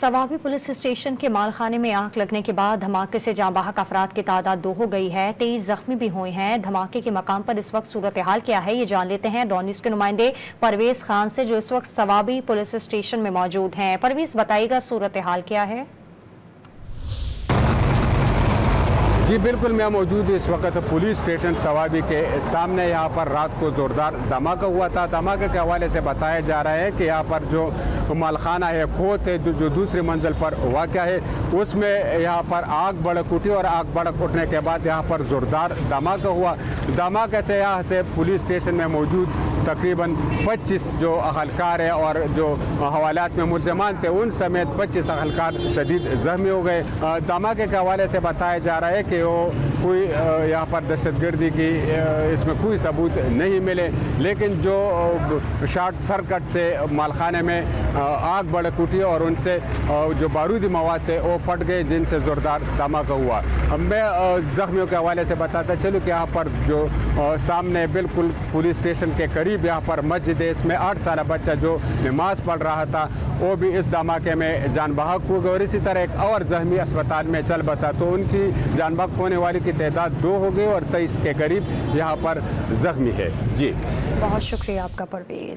Swabi police station के मालखाने में आग लगने के बाद धमाके से जाँ बहक अफराद की तादाद 2 हो गई है। 23 जख्मी भी हुए हैं। धमाके के मकाम पर इस वक्त सूरत हाल क्या है, ये जान लेते हैं डॉन न्यूज के नुमाइंदे परवेज खान से, जो इस वक्त सवाबी पुलिस स्टेशन में मौजूद हैं। परवेज, बताइएगा सूरत हाल क्या है? जी बिल्कुल, मैं मौजूद इस वक्त पुलिस स्टेशन सवाबी के सामने। यहाँ पर रात को ज़ोरदार धमाका हुआ था। धमाके के हवाले से बताया जा रहा है कि यहाँ पर जो मालखाना है, खोत है, जो दूसरी मंजिल पर वाक़या है, उसमें यहाँ पर आग भड़क उठी और आग भड़क उठने के बाद यहाँ पर ज़ोरदार धमाका हुआ। धमाके से यहाँ से पुलिस स्टेशन में मौजूद तकरीबन 25 जो अहलकार है और जो हवालात में मुलजमान थे, उन समेत 25 अहलकार शदीद ज़ख्मी हो गए। धमाके के हवाले से बताया जा रहा है कि वो कोई यहाँ पर दहशतगर्दी की इसमें कोई सबूत नहीं मिले, लेकिन जो शॉर्ट सर्किट से मालखाने में आग भड़क उठी और उनसे जो बारूदी मवाद थे वो फट गए, जिनसे ज़ोरदार धमाका हुआ। मैं ज़ख्मियों के हवाले से बताता चलूँ कि यहाँ पर जो सामने बिल्कुल पुलिस स्टेशन के करीब यहाँ पर मस्जिद है, इसमें 8 साल बच्चा जो नमाज पढ़ रहा था वो भी इस धमाके में जान बहक हो गए और इसी तरह एक और ज़ख्मी अस्पताल में चल बसा, तो उनकी जान बहक होने वाली की तादाद 2 हो गई और 23 के करीब यहाँ पर ज़ख्मी है। जी बहुत शुक्रिया आपका परवेज।